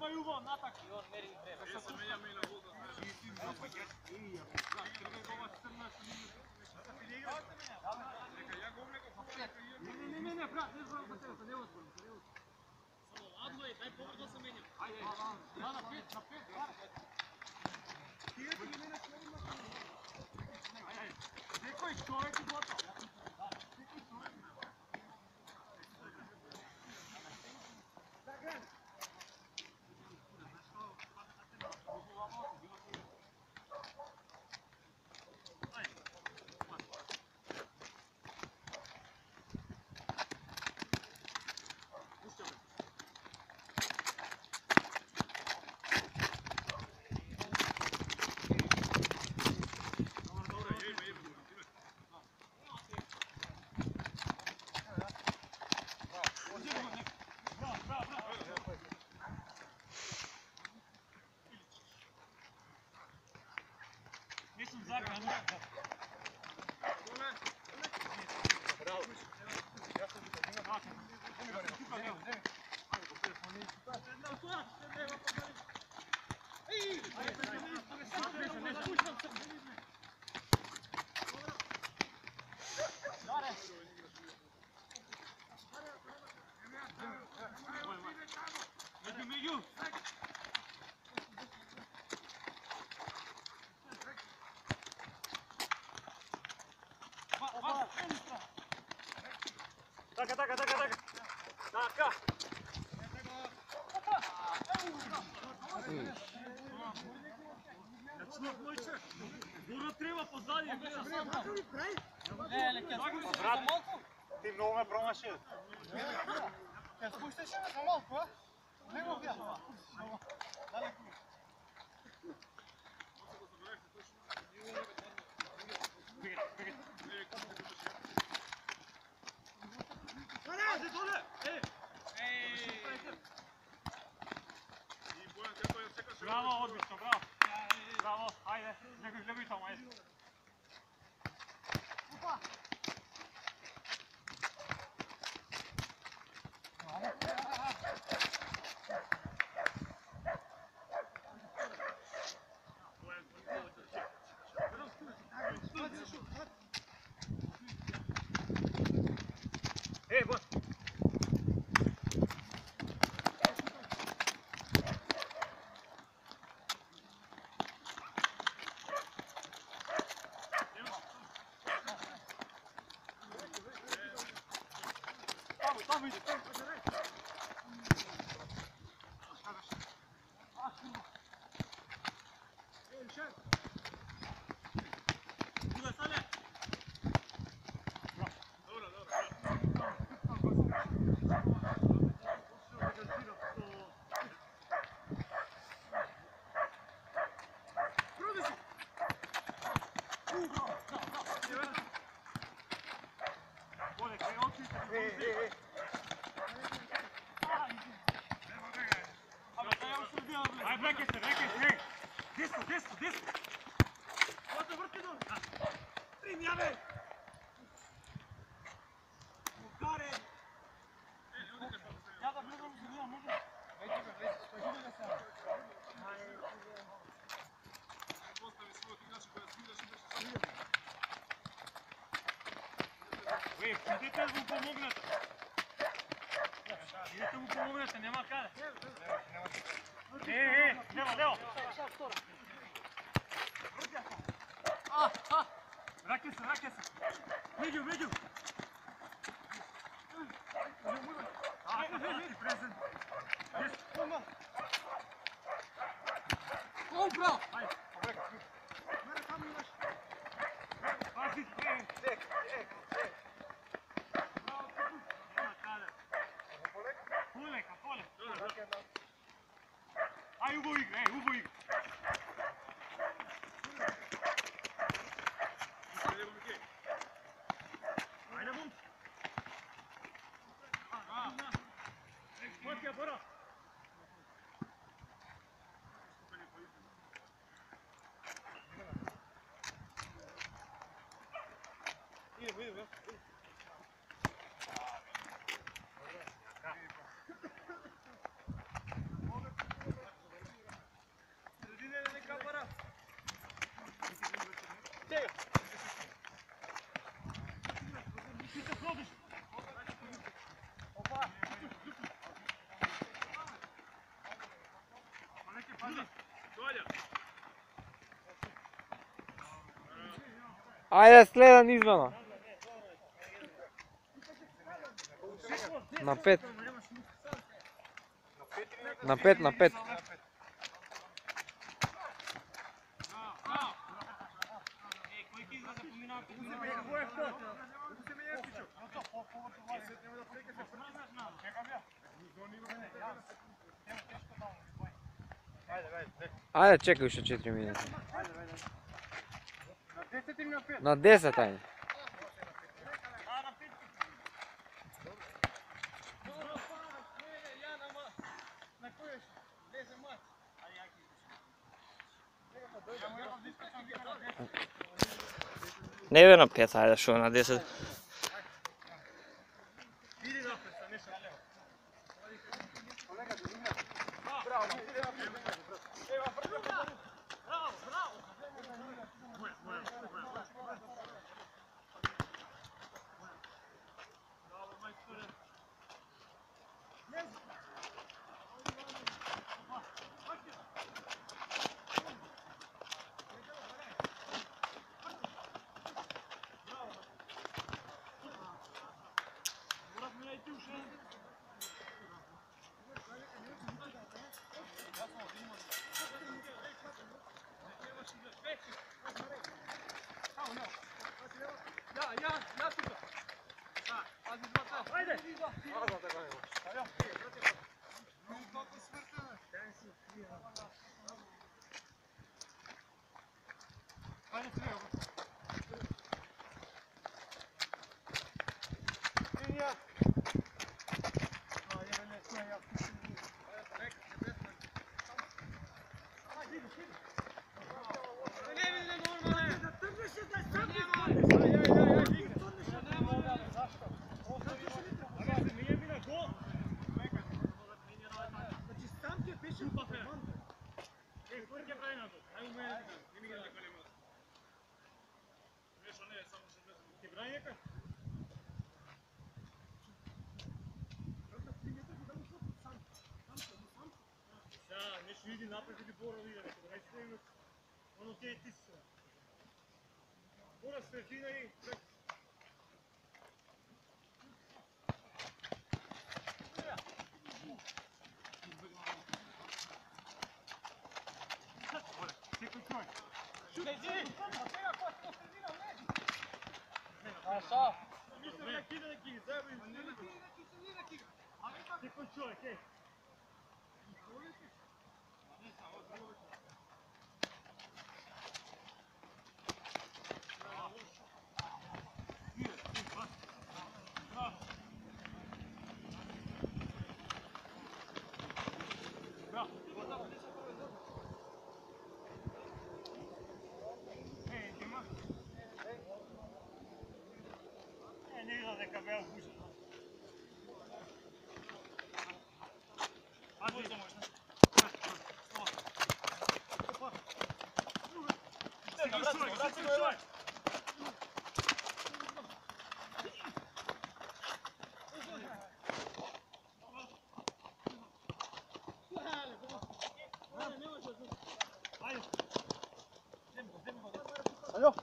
Uzimaj Uvo, natak! I on meri vreme. Ja sam menja mi na vodu. Neka ja govorim neko Ne, brat, ne znam kod tebe, to neozborno. Samo ladno je, daj povrdo se menjam. Ajde, na pet, neko je čovjek i gotovo. Nisam zagrano. Bravo. Ja sam Među. Така. Така. Дуро треба позади. Брат, Ти много ме промаши. Ја спушташе ме малку, а? Не го бях. Далеко. Браво, одлично, браво. Браво, айде, гледай само, айде. Опа! Вот. Там выйдет. Куда стали? Aj, vreke se, hej! Desno! Ото vrti dol! Prim, jave! Mukare! Ja da gledam se, nema, može? Ajde ga sam. Postavi svog igrača koja sviraš i nešto sam. Idete mu pomognete. Nema kada. Levo. Vrake se. Među. Prezent. Bravo. Ajde. Mene tamo imaš. Pazi, Pole. Aj, Ugo igra. Ajde, bum. Matija, bora. Idemo. Ajde, sledam izvana. Na 5. Na 5, na 5. Ajde, čekaj još 4 minuta. Na 10, ajde. Ne vem na 5, ajde šel na 10. Vidi napred, vidi Bora, vidi neko, da nećete imati ono te tisne. Bora sredina i preko. Mislim da neki ide neki, zajedno iz neki. Tekoj čovjek, ej. Ne igra neka bela buša. Ajde, možda. Алло.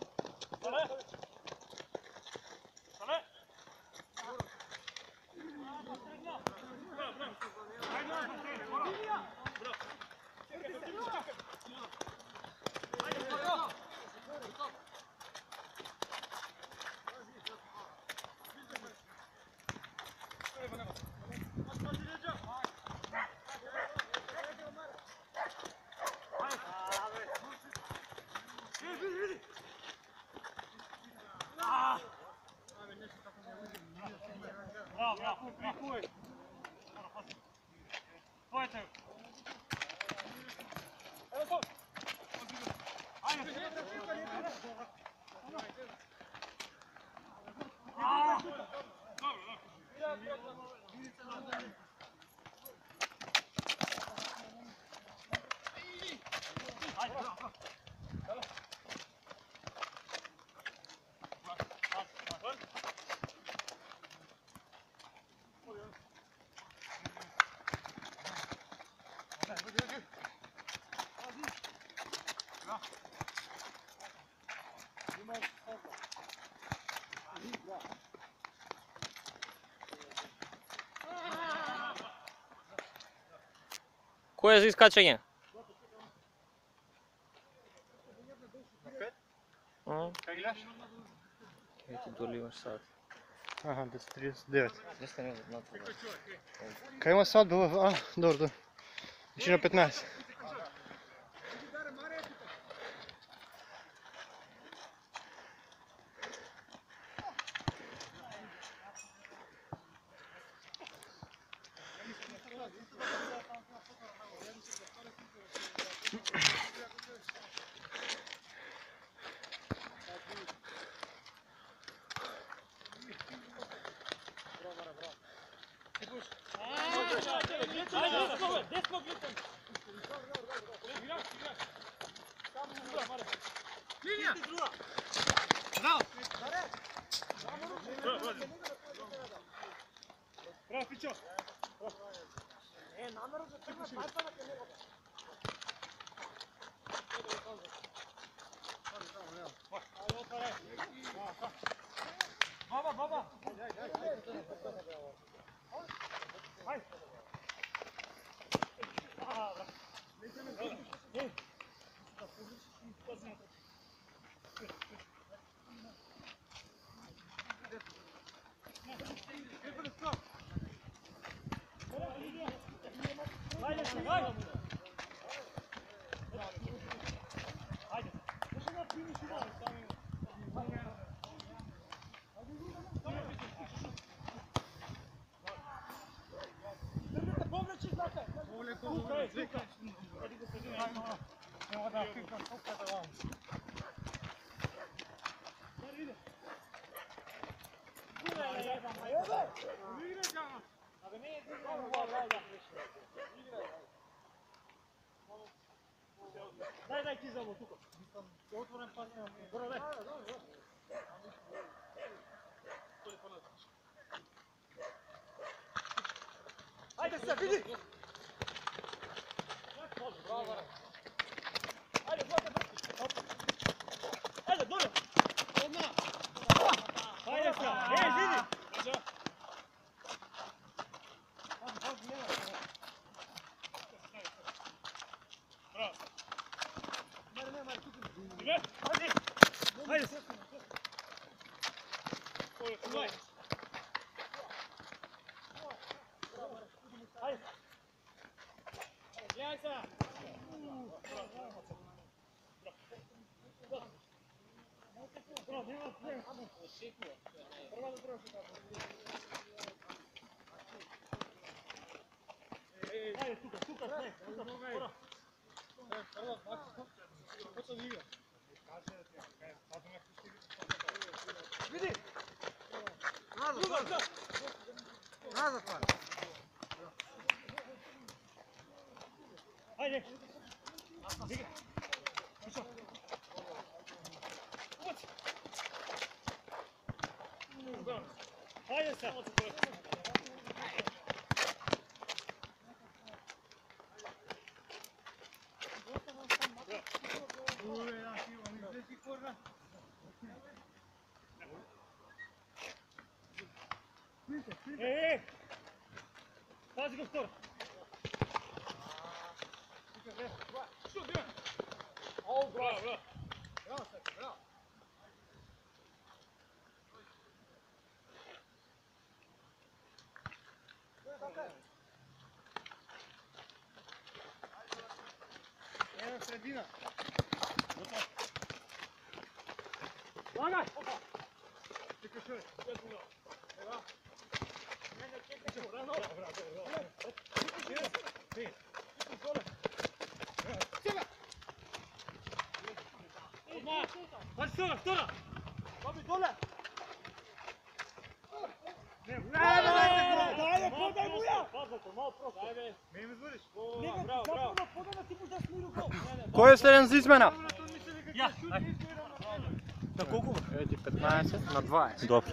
Bravo, prikuj. Tvojte. Evo to. Ajde. Ko je za iskačenje? Kaj gledaš? Ja ti doli imaš sad. Aha, 10:39. Gdje ste negdje natrag? Kaj ima sad bilo? A, dobro, dobro. Znači na 15. Bravo, Pićo! Baba! Daj ti za ovo tuko. Otvoren pas. Bravo, daj. Ajde se, vidi! Ajde, ajde, dole! Odmah! Ajde se, vidi! Ajde se! Vidi! Nazad van! Ajde! Vidi! Pićo! Uvac! Ajde se! Pazi go skoro! Bravo, bravo! Bravo! Evo sredina! Lagaj! Čekaj čovjek! Evo! Pazi stora! Babi dole! Dajde, podaj muja! Malo prosto! Ne mi zvoriš? Bravo! Ko je sljedeća izmena? Ja! Na koliko? 15 na 20. Dobro.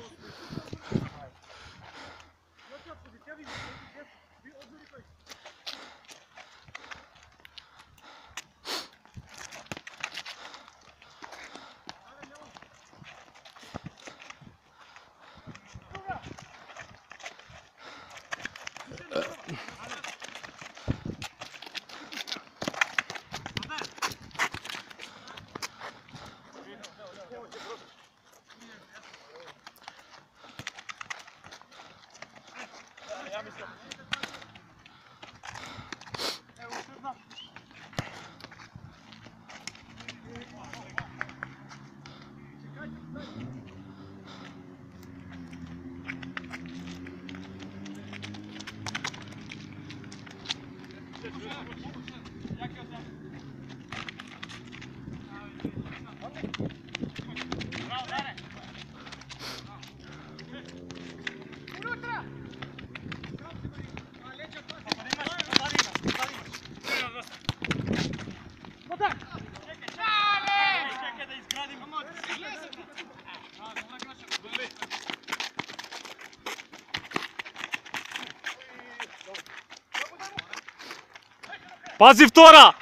Pazi vtora!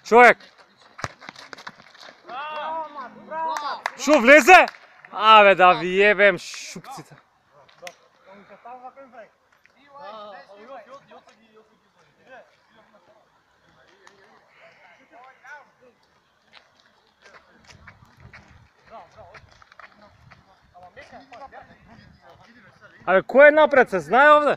Čovjek! Šo, vleze? Ave, da vjebem šupcica. Ave, ko je napred se, znaj ovdje?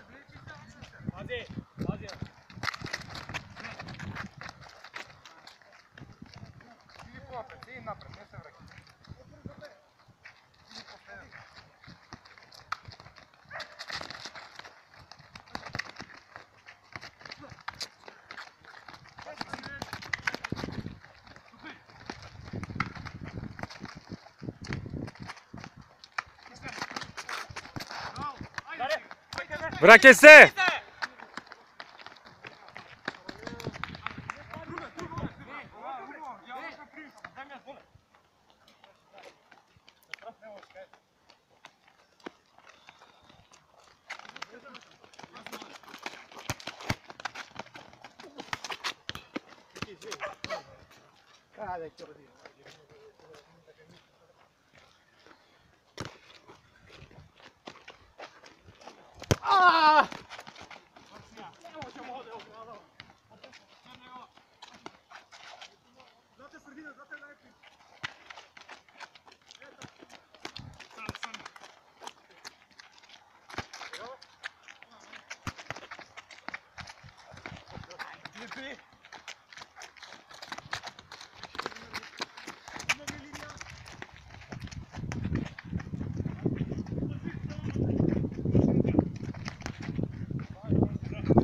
Vraćaj se!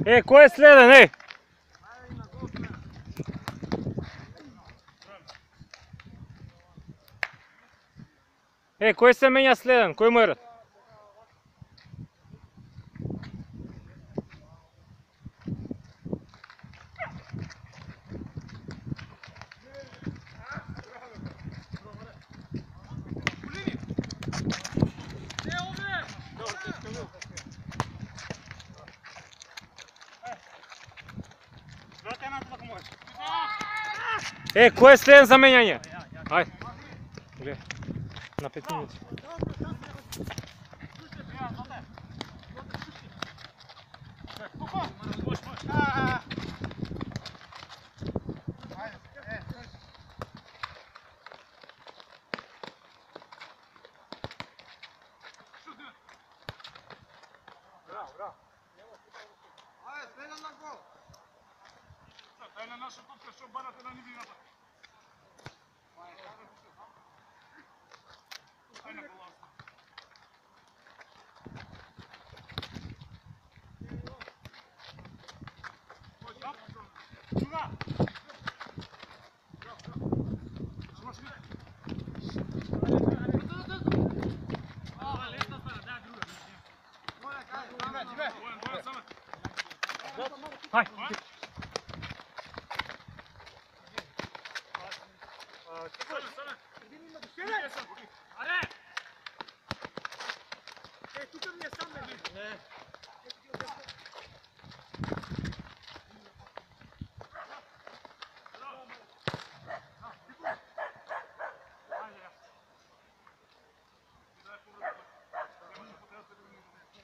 E, ko je sljedan, ej? E, ko je se menja sljedan, ko je moj rad? E, ko je sljedan za menjanje? Ajde. Gdje? Na 5 minuta. Дай на нашу топку, щоб барати на небі напад. Дай на коласу. Ось, оп. Сюда. Aj.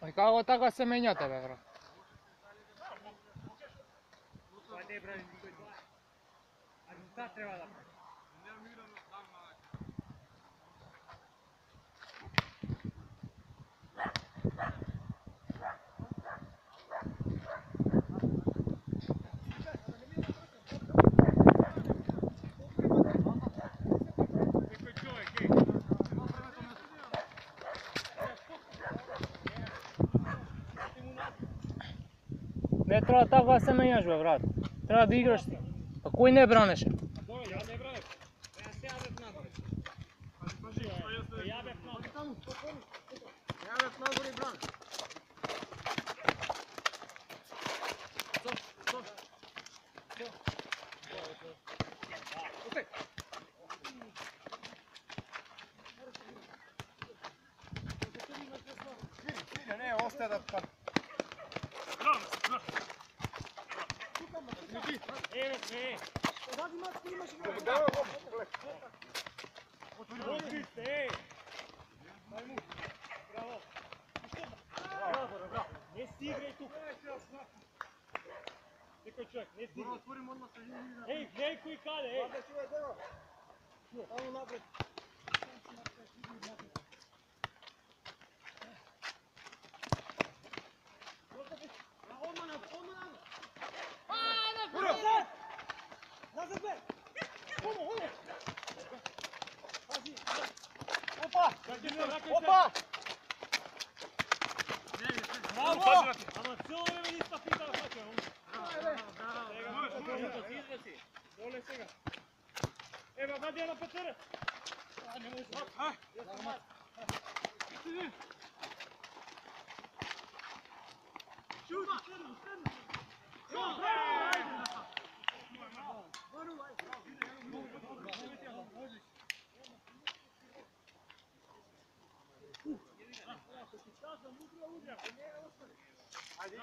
Ай, kako tako se menjate, be, bro? Ne treba tako da se menjaš, be, vrat. Treba da igraš ti. Pa koji ne braneš? Ja ne brate. Ja bih nagore. Paži, što jeste... Ja bih nagore. Ja bih nagore i bran. Ne, ostaje da pa... Bravo, bravo. Otvorite, ej! Bravo! Ne stigraj tu! Nekoj čovjek, ne stigraj! Ej, gledaj koji kade, ej! Tamo napred. Opa! Opa! Bravo! Paži na ti. Ама cijelo vreme nista pitala šta će, izbaci. Dole сега. Ева, вади я на петера. Не може. Ajde.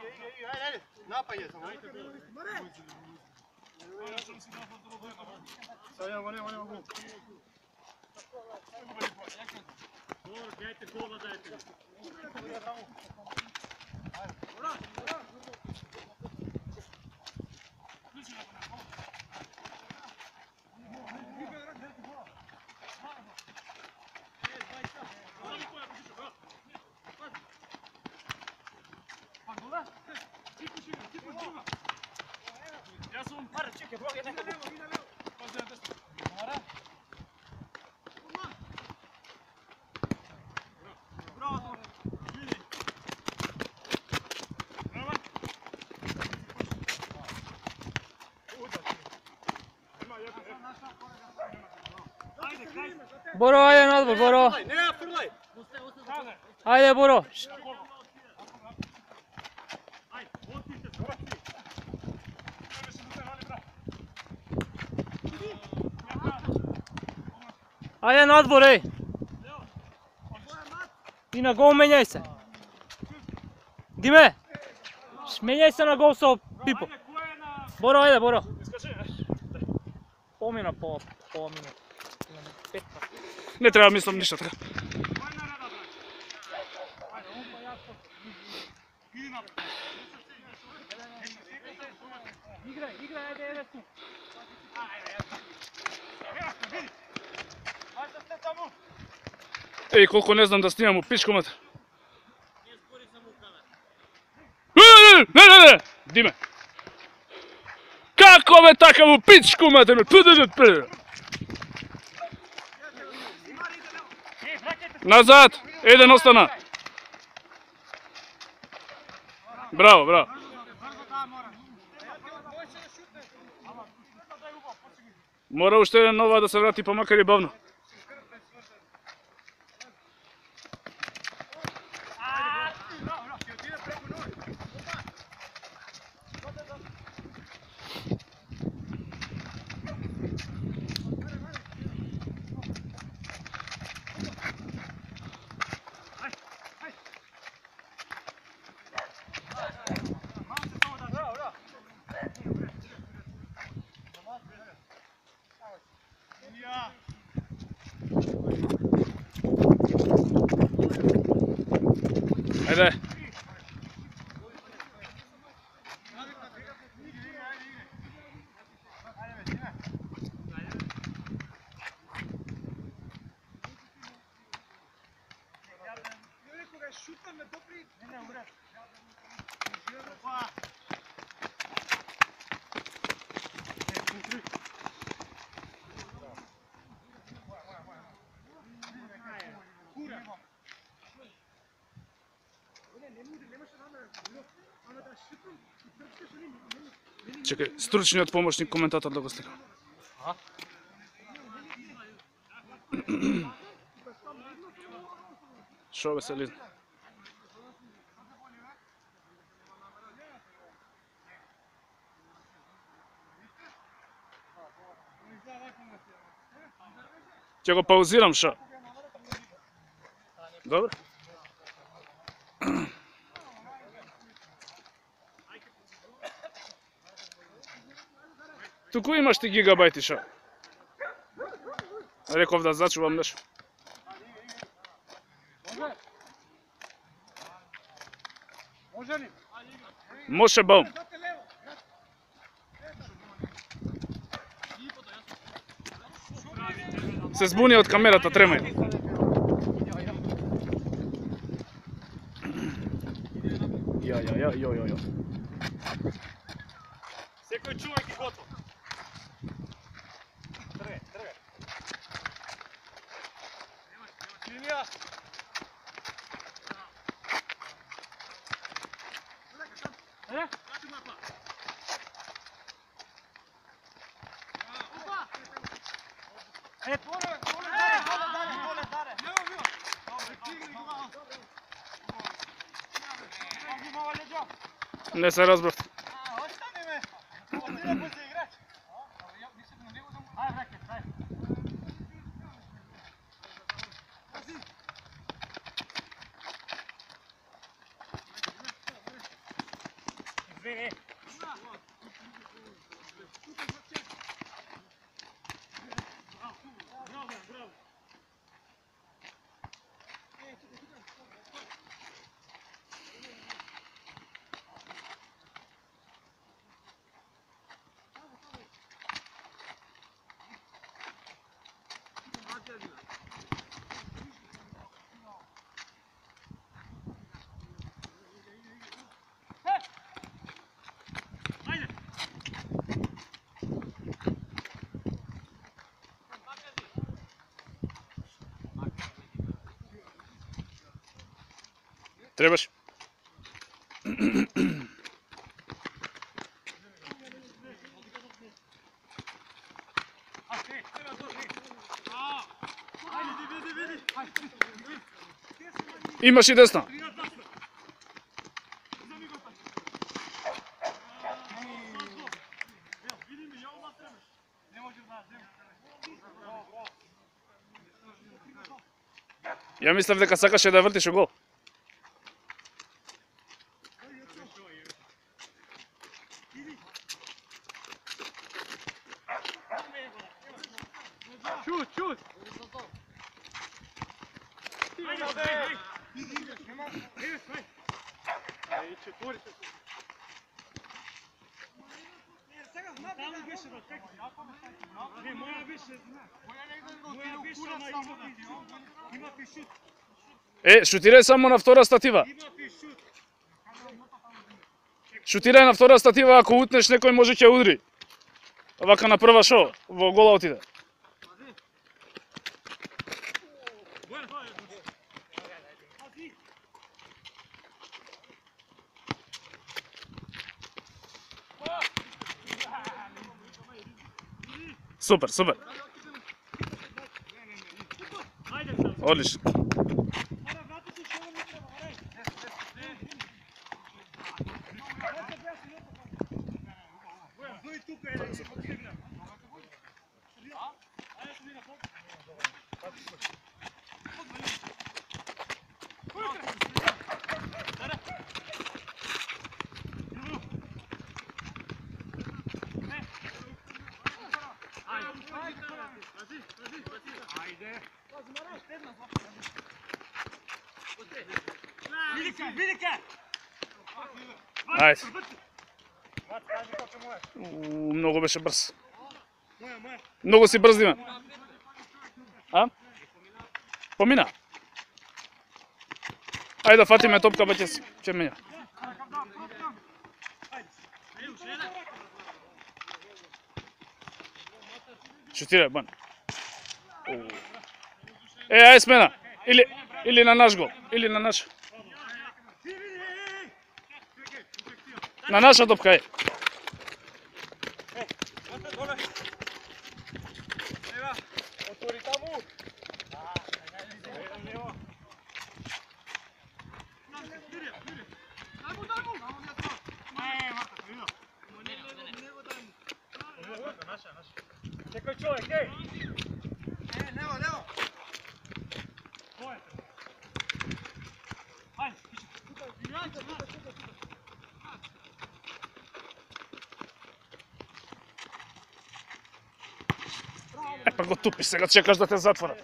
Napad je samo. Ja sam si napad do Bogojna. Sad ja nema gol. Dobro, dajte gola, dajte. Ja sam... Čekaj, Bog je nekako. Pazi na desno. Boro, ajde na odbor, Boro. Ne, frlaj! Ajde, Boro. Ajde, otite se. Treba se da rali, bra. Ajde na odbor, ej. I na gol menjaj se. Dime. Menjaj se na gol sa Pipo. Ajde, ko je na... Boro, ajde, Boro. Iskaži. Pomina po minut. 15. Ne treba, mislim, ništa tako. Ko je na rada, brać? Ajde, on pa ja što... Idi napred. Igraj, ajde, ajde tu. Ajde, ste tamo. Ej, koliko ne znam da snimam u pičku mater. Ne spori sam u kamer. Ne! Dime. Kako me takav u pičku mater? Nazad! Eden ostana! Bravo, bravo. Mora ušte jedan nova da se vrati pa makar je bavno. Ajde. Čekaj, stručni od pomoćnik komentator da ga slikam. Шо Веселин? Ќе го паузирам, шо? Добро. Туку имаш ти гигабајти, шо? Реков да зачувам нешто. Може ли? Може баум. Се збуни од камерата, тремај. Ја. Секој човек е готов. Линија. Не се разбрав. Остани ме. Одиде после играч. Ја мислам на него да му. Ај ракет, ај. Извини. Браво. Требаш. Имаш и десна. Ја мислев дека сакаше да вртиш у гол. Чуть. Шутирај само на втора статива. Шутирај на втора статива, ако утнеш некој може ќе удри. Вака на прва шо, во гола отиде. Супер. Одлично. Видика! Ајде. Многу беше брз. Многу си брз, Диме. А? Помина. Ајде да фатиме топка, бе ќе менја. Шутирај, бан. Ајде смена. Или на наш гол, или на наш. На наша топка е. го тупиш, сега чекаш да те затворат.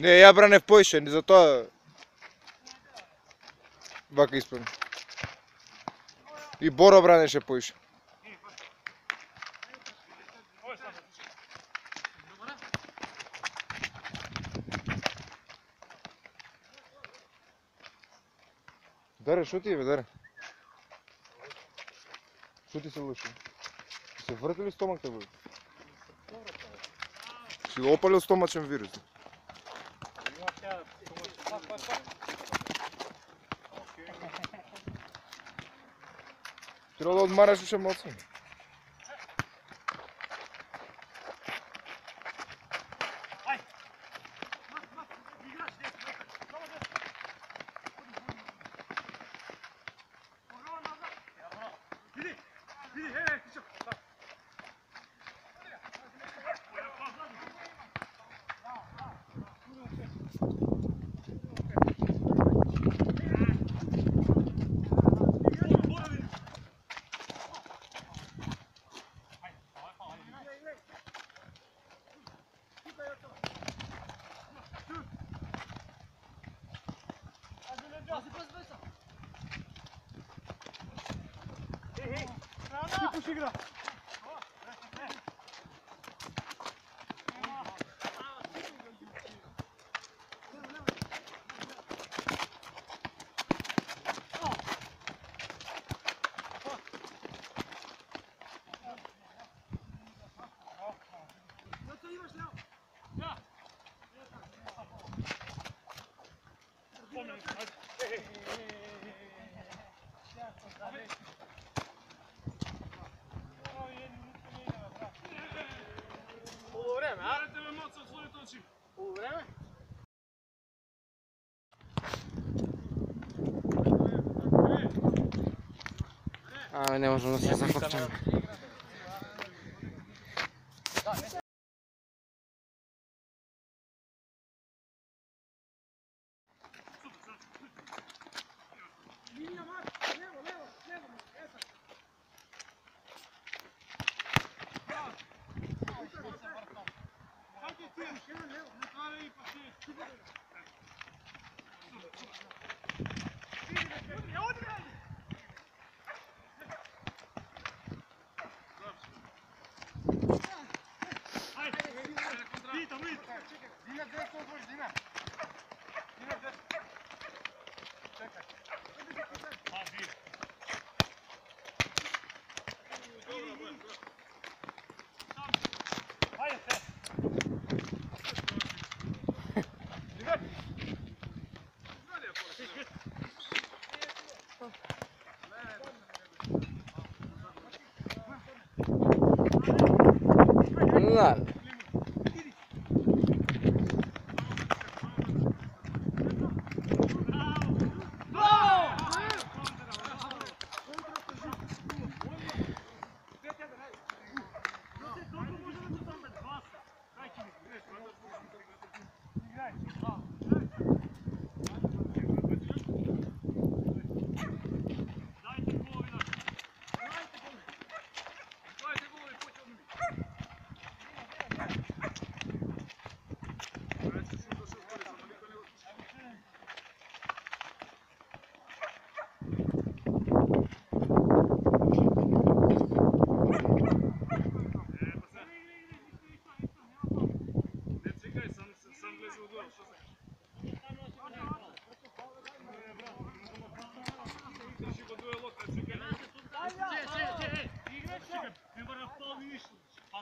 Не, ја бранев поише, затоа вака исправно. И Боро бранеше поише. Даре, шо ти е бе, Даре? Шо ти се лоши? Се врти ли стомак те бе? Си опалил стомачен вирус. Треба да одмараш уште малце. Ale nie możemy się zakopczemy. Lan.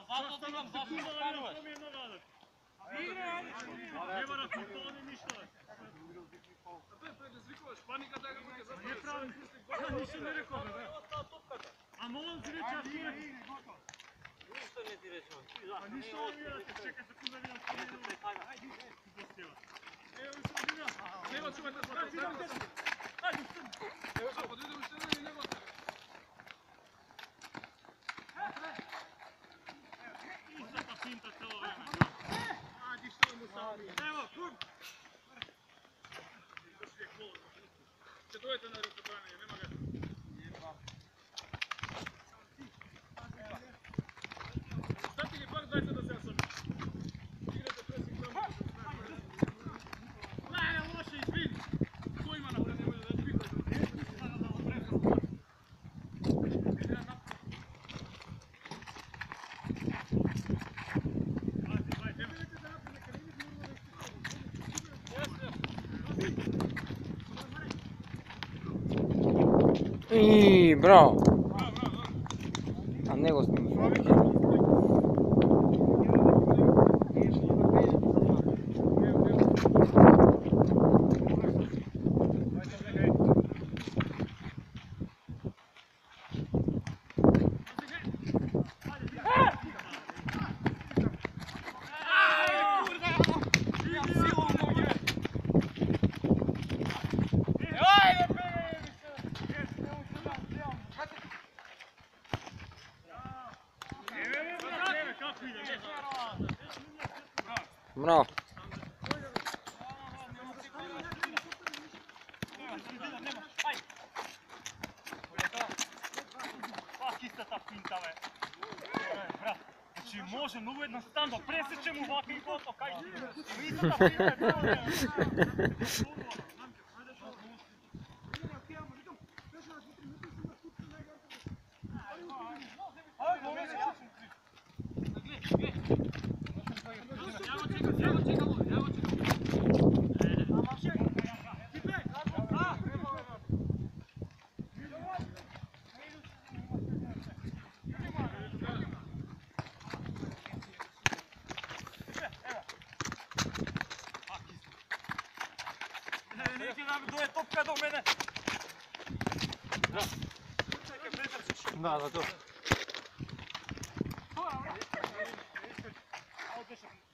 zato divam, zašto ne stanuješ? Igre, ajde, ne mora kultoni ništa. Ne pravim, ništa ne rekao. A molim ti reći, ja ti rekao. Ništa ne ti reći, a ništa ne rekao. Čekaj sekundu, vidim što ne rekao. Ajde, izgostila. Evo mi se vidim. Evo čuvajte, ajde, evo što, podvidimo što ne i nego. Ista pa pinta celo vreme. Ajde, što mu sam. Evo, kur. Četujete na restobranje, nema ga. Stati li pak, dajte da se osobi. Igrate presing tamo. Ne, loše, izvini. Ko ima napred, nemoj da ti pitaju. I bravo. A nego snimio. Bravo. Pak ista ta pinta, ve. Znači, može mnogo jednostavno, presjećem ovakvi gotovo, kaj ti? Ista ta pinta je bilo. Neće da mi doje topka do mene. Da, za to.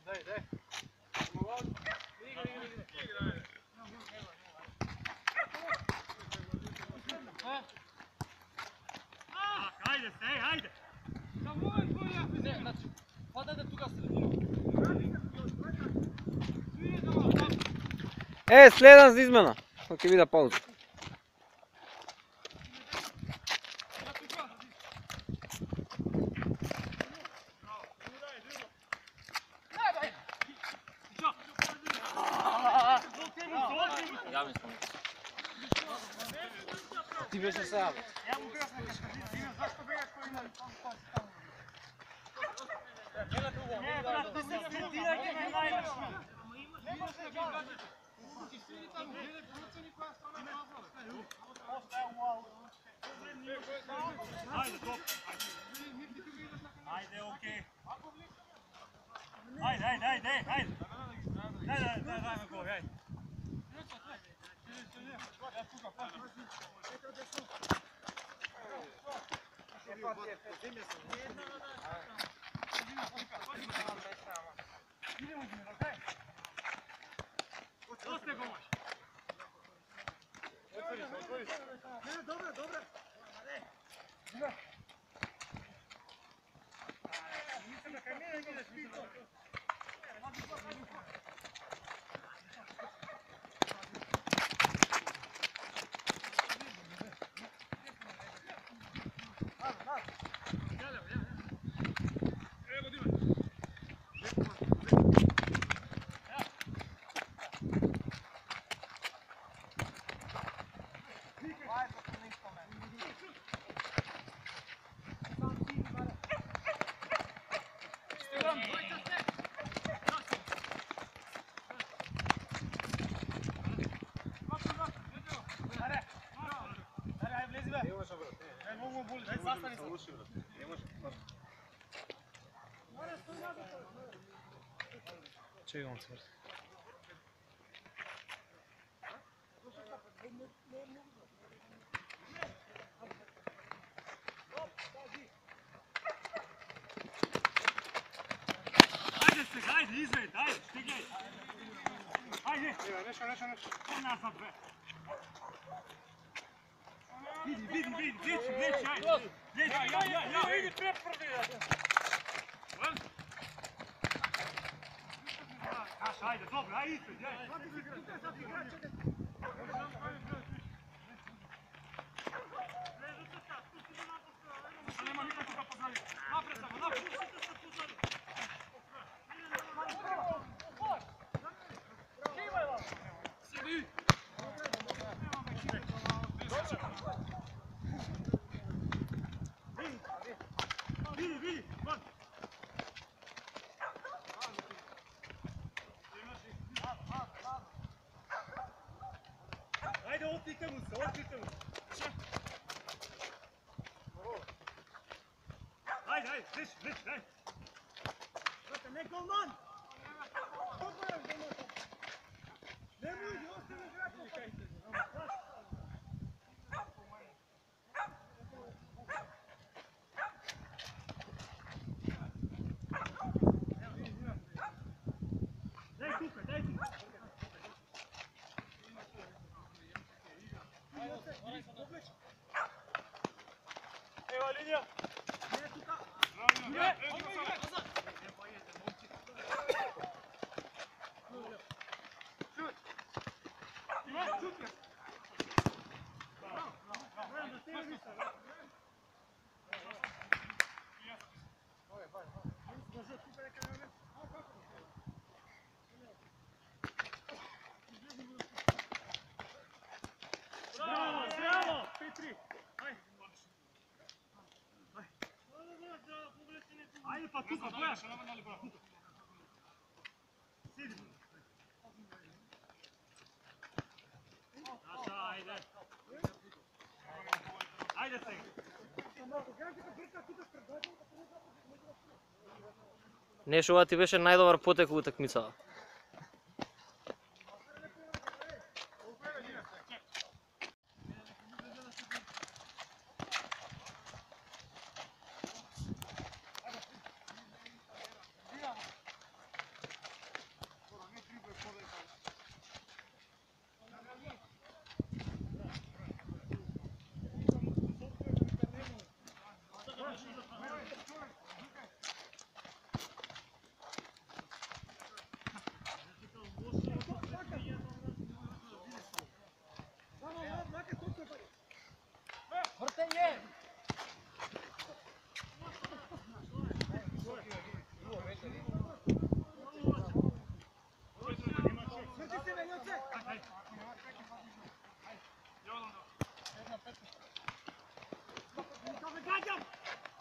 Daj. Ajde se, ajde. Pa da tuga sredinu. Следам за измена. Ќе вида пауза. Ти беше сам. Zašto begaš koji ima tamo? Не, брат, ти се стартирайте на най-лесно. Не може да бегаш. Ти си там, гледай процени која страна пазва. Ajde, top. Ajde, okej. Ajde. Daj me gol, ajde. Ostaje gomaš. Dobro. Mislim da kaj mene ideš pito. Čega on cvrti? Ajde se, ajde, izved, ajde, stigaj. Ajde. Nešto. On nas na dve. Vidi, veći, ajde. Ja, vidi, preprdi. Kaš, ajde, dobro, ajde, izved, ajde. Nema nikakvoga poznanja. Napred samo, napred. Vidi, van. Ajde, otite mu se. Ajde, reći, ajde. Znate, ne golman! Nemoj, ostane igrati. Daj tu. Evo linija. Bravo! 5-3. Ajde pa tuka, boja. Sidi. Naša, ajde. Ajde se. Нешо, ова ти беше најдобар потек во утакмицата.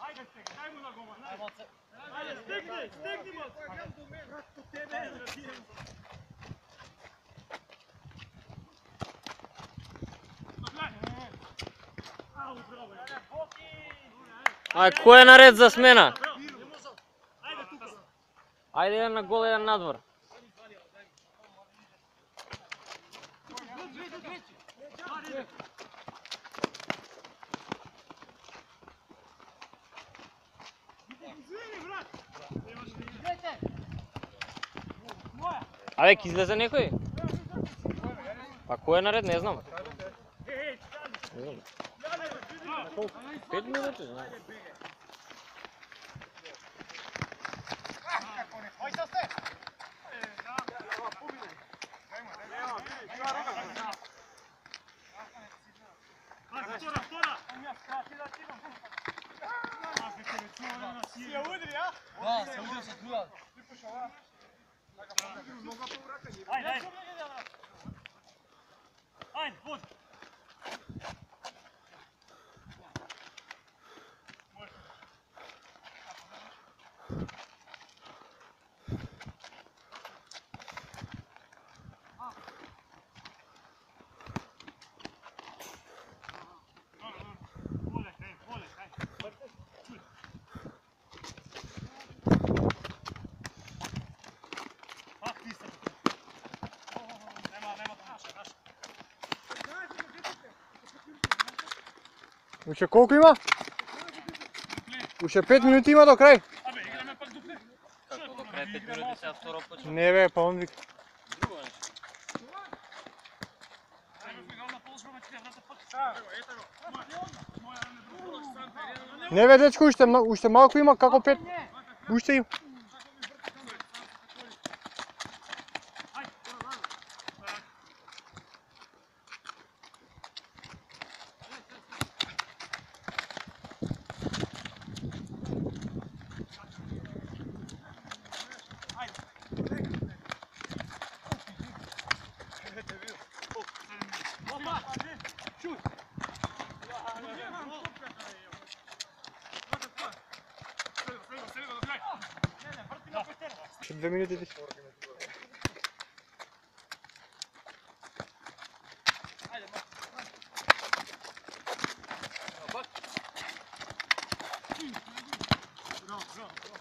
Ajde, daj mu na goma. Ajde, stegni mu. Kratko tebe, razijem. Au, bravo. Ај, кој е наред за смена? Ajde, tuka. Ајде еден на гол, еден надвор. Абе, ќе излезе некој? Па кој е наред, не знам. Не знам. 5 минути, знам. Се удри, а? Да, се удри се чува. Ajde. Ajde, vodi. Volekaj. Uče koliko ima? Uče 5 minuti ima do kraj. Абе, играме пак дупле. Kako do kraja 5 minuti сега второ почва. Ne ve, pa on vika. Друго нещо. Требавме гол на ползваме, че не врата пак. Ето го. Моя не друго, сам терен. Ne ve, dečko, ušte malko ima, kako 5? Ušte ima. Ще 2 минути десь.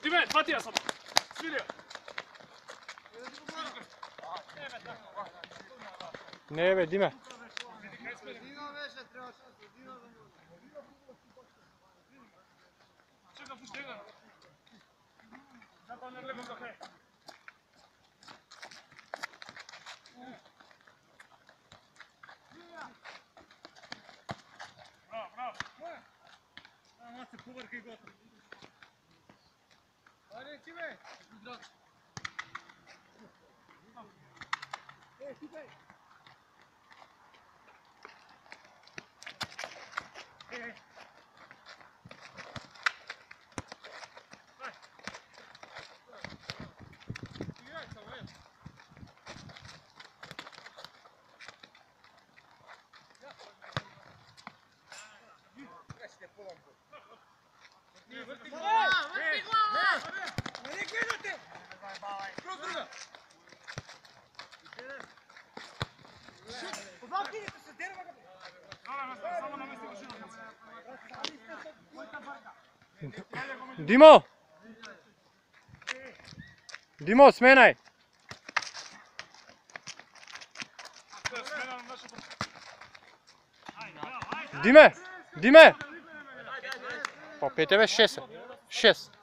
Диме, два тия само. Свири. Не бе, Диме. Чекам, пусти го. Запал не гледам до крај. Браво, браво. Ама се повърка и готово. Аре, ти бе. Ти бе. Димо! Димо, сменай! Диме! Диме! Па 5 бе 6. 6.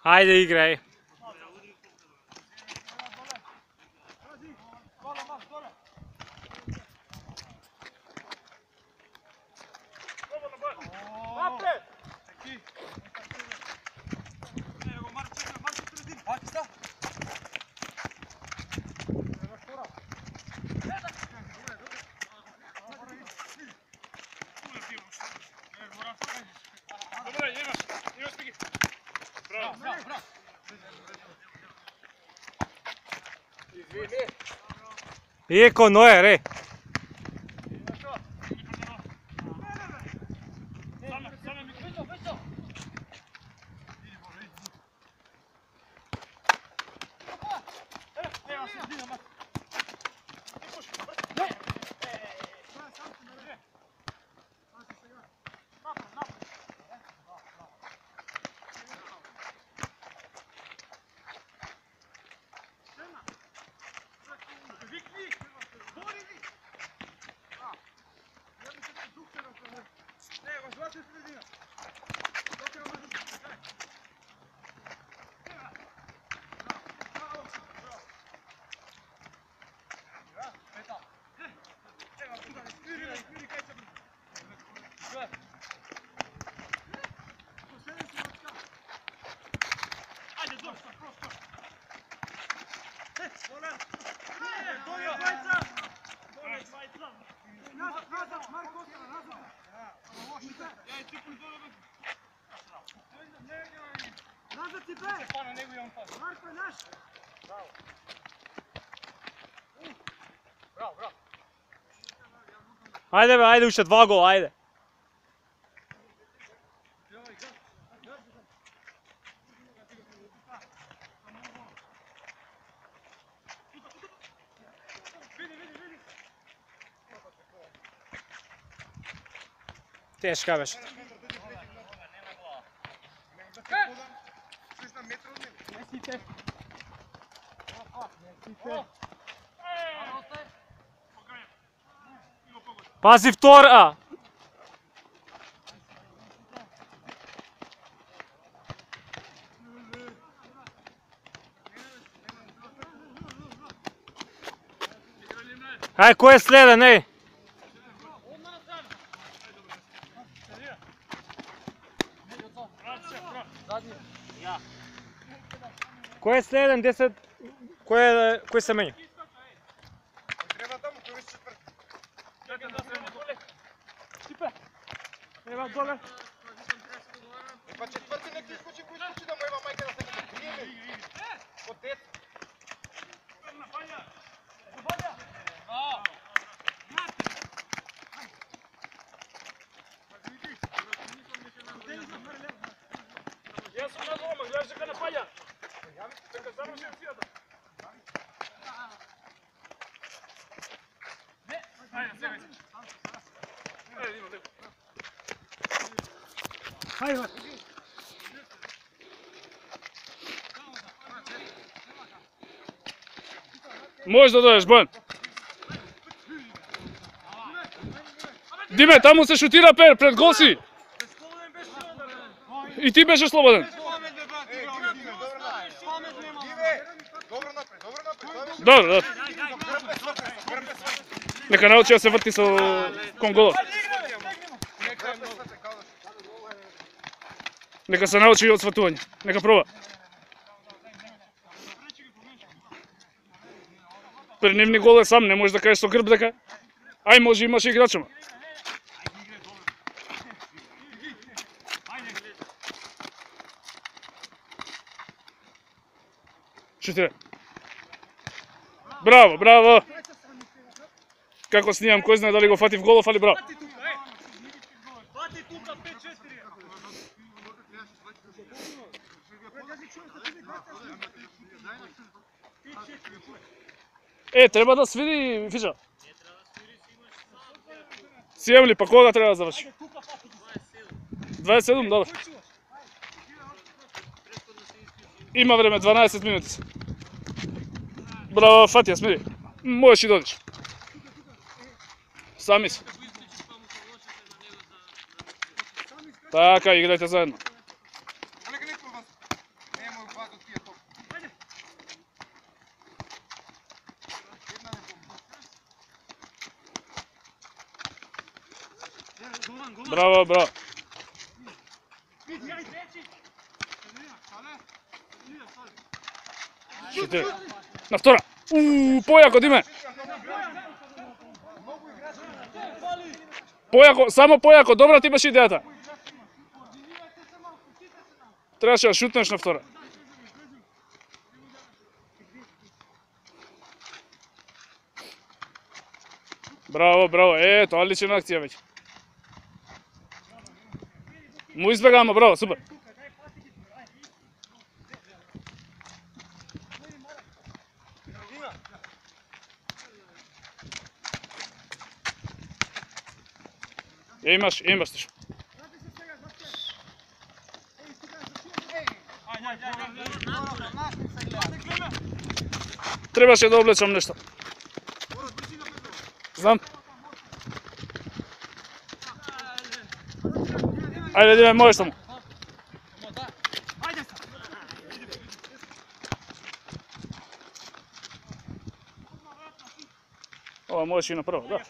Хайде, играй. Eko, Noe, re. Ajde be, ajde ušte 2 gola, ajde. Teška беше. Пази втора! Ај, кој е следен, еј? Кој е следен, 10... Кој се менја? Треба таму, кој веќе четврти. Ева доле. Па четврти нек ти искочи, кој искочи да му ева мајка да се грие. Од дет. Јас сум на дома, гледаш дека напаѓа. Дека заврши акцијата. Ајде, сега. Ајде, има лево. Ајде. Можеш да дојдеш, Бојан. Диме, таму се шутира пред гол си. И ти беше слободен. Добро напред, добро напред. Добро, добро. Нека научи да се врти со кон голот. Нека се научи од сватување. Нека проба. Пренивни гол е сам, не можеш да кажеш со грб дека ај може имаше играчама. Шутира. Браво, браво. Како снимам, кој знае дали го фати в голов, али браво. Бати тука 5-4. Треба да свири фиша. Сијам ли, па кога треба да заврши? 27, добро. Има време, 12 минути. Браво, фатија, смири. Можеш и да одиш. Сами си. Така, играјте заедно. Нека некој вас нема бат од тие топ. Браво, браво. Шути. На втора. Појако, Диме. Појако, само појако, добра ти беше идејата. Требаше да шутнеш на втора. Браво, браво. Ето, одлична акција веќе. Му избегаме, браво, супер. Имаш тишо. Требаше да облечам нешто. Знам. Ајде, Диме, можеш само. Ова можеш и направо, да.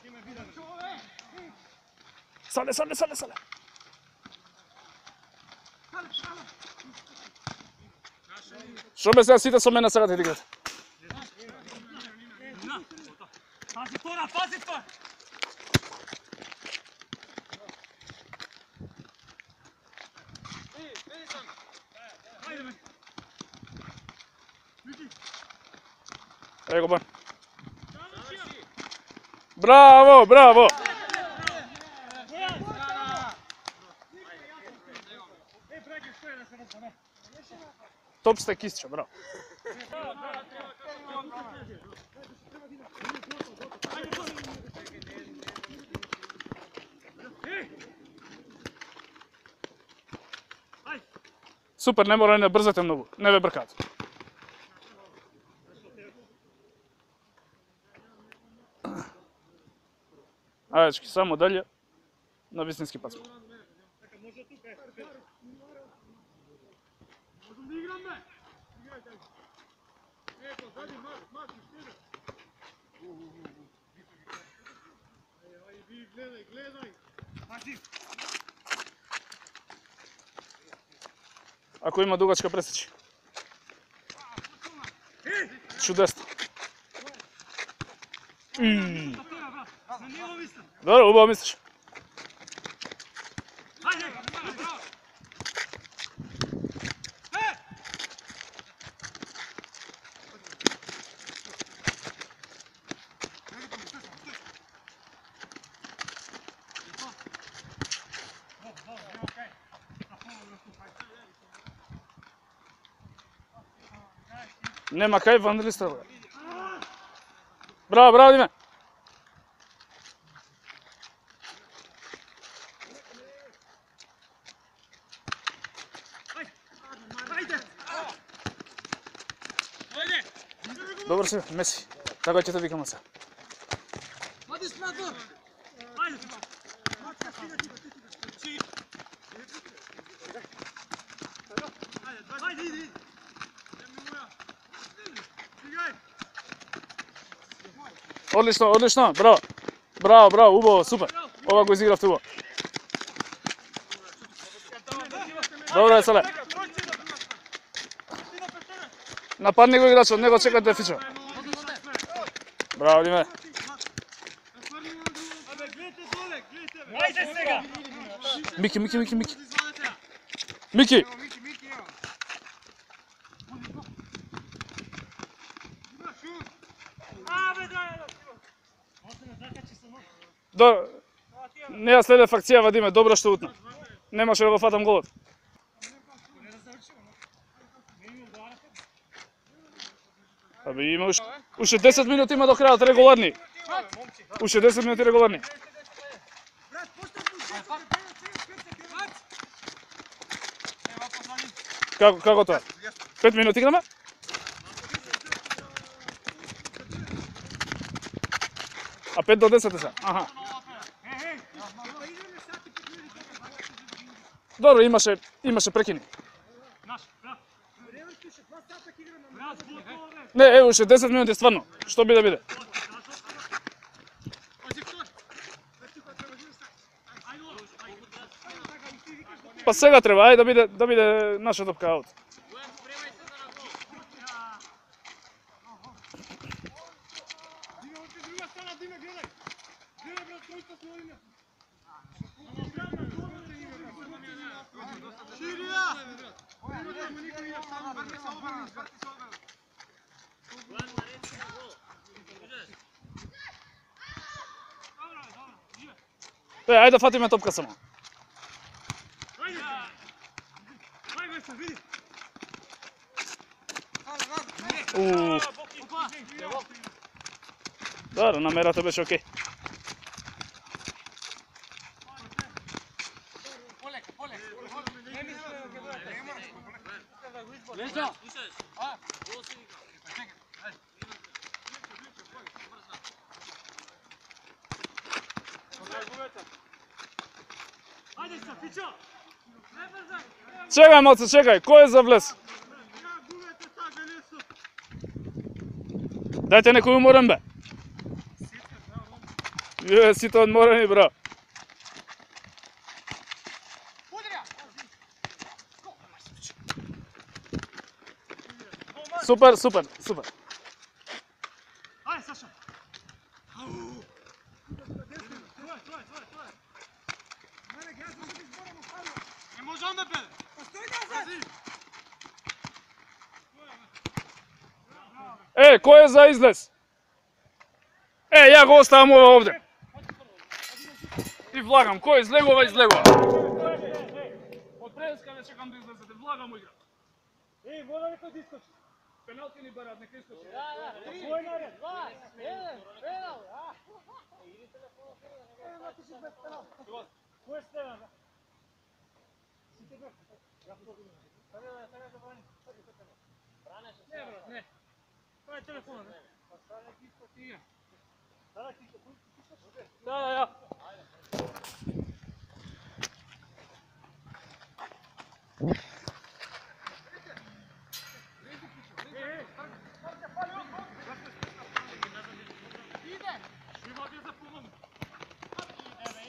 Сале. Што бе сега сите со мене сега да играте? Пази Тора, пази Тора! Его, Бан. Браво, браво! Топ сте кистче, браво. Супер, не мора да брзате многу, не ве бркат. Ајдечки, само далje на вистински пас. Ако има дугачка, пресечи. Чудесно. Добро, убаво мислиш. Нема кај вандалиста. Браво, браво, Диме. Добро се, Меси. Така ќе те викаме се. Одлично, одлично, браво. Браво, браво, убаво, супер. Ова го изигравте убаво. Добро е, Сале. Нападни го играчот, него чека да фича. Браво, Диме. Мики. Мики. Не ја следев акцијава, Диме, добро што утна. Немаше да го фатам голот. Абе, има уште 10 минути има до крајот регуларни. Уште 10 минути регуларни. Како тоа? 5 минути играме? А 5 до 10 се? Аха. Добро, имаше прекини. Не, уште 10 минути стварно. Што биде, биде. Па сега треба, ајде да биде наша топка аут. Ajde da fatime topka samo. Ajde! Ajde se, vidi! Dobro, namerata беше okej. Ajde se, pičo! Ne brzaj! Čekaj, malce, čekaj, ko je za vles? Ja, gubete ta gelesu! Dajte nekoj umoran, be. Je, si to odmorani, bro. Super, super, super. Ajde, Saša! Ne može onda pele! E, ko je za izlez? E, ja ga ostavim ovdje. I vlagam, ko je iz legova, iz legova. Od preska ne čekam da izlezete, vlagam igra. Ej, mora neko da iskoči! Penalti ni barat, nek iskoči. Svoj nared! 2, 1, penal! Ko je Stevan? Ne, brat, ne. To je telefon, ne? Da.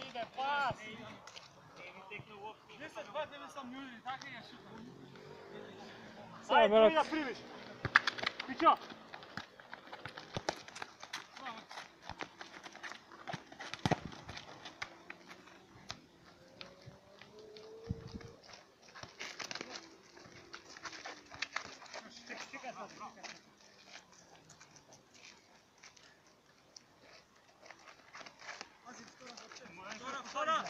Ide, pas! 10-2 sam ljudi, tako je šuta. Ajde, ti da primiš. Pićo! Stora!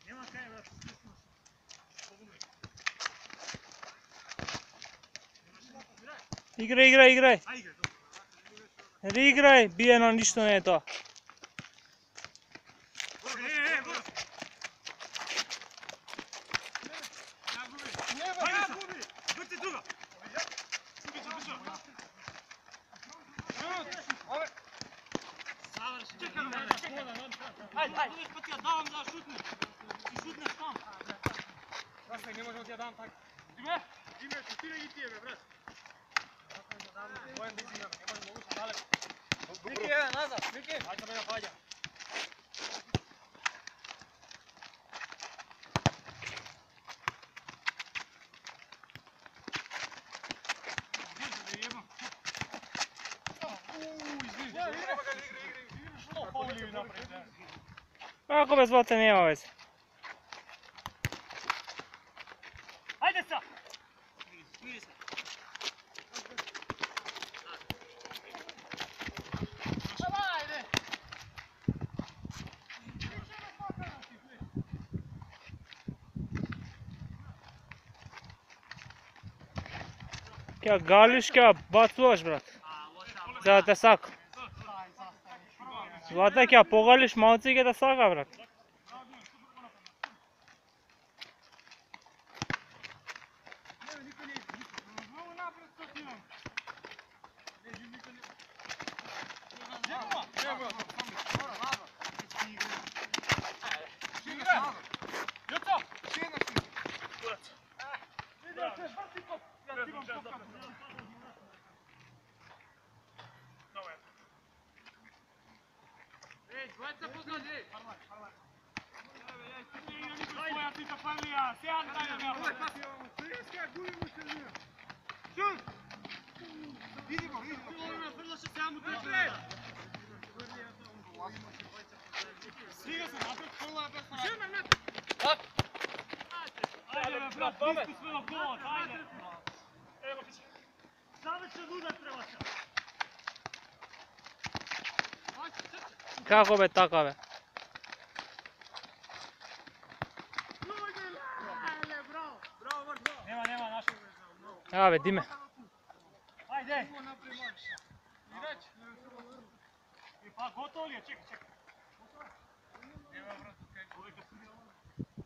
Nema kaj, brat. Igraj. Igraj, bijeno, ništa ne je to. Ajde, pa ti ja davam da šutneš. Ti šutneš tam. Rastaj, ne možemo ti ja dam tako. Ime, šutiraj i tijebe, brat. Bojem da izimamo, ne možemo ući daleko. Miki, jedan nazad, Miki. Ajde da me napadja. Ako bez bote nema veze. Ajde sa! Smiri se. Ajde! Kja gališ, kja bacuješ, brat. За да сака. Злата ќе погалиш малце ќе да сака, брат. brat, blisko sve do gola, ajde. Završen udar treba se. Kako be takave? Nema, našo. Evo be, Dime. Ajde. Pa gotovo li je? Čekaj.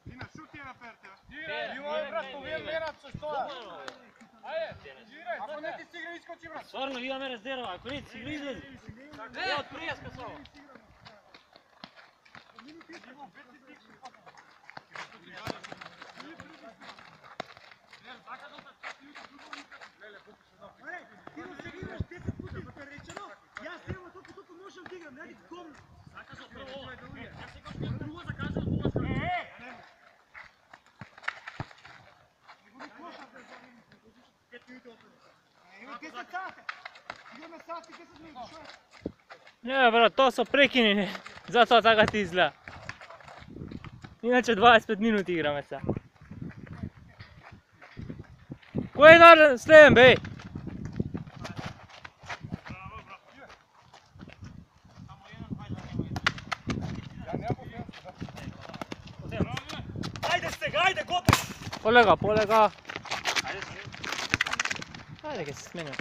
Dime, šuti je na perte. Иван, брат, повиjem Ленацо, što je? Ajde, igraj. Ako ne ti si igra, iskoči, brat. Stvarno, imаме резерва, ако не си игра, излези. Е, от приеска само. Ти го се играш 10 пути, па те речено, јас сега толку можам да играм, не гол. Закажа прво. Јас сега што друго закажа, друго закажа. Има 10 сати. Имаме сати 10 минути, што е? Ne, brat, to su prekinjeni. Zato tako ti izgleda. Inače 25 minuti igrame sad. Ko je na sljedećem, bej? Ajde Stega, ajde, gotovo! Polega. Ajde, kaj se smenio.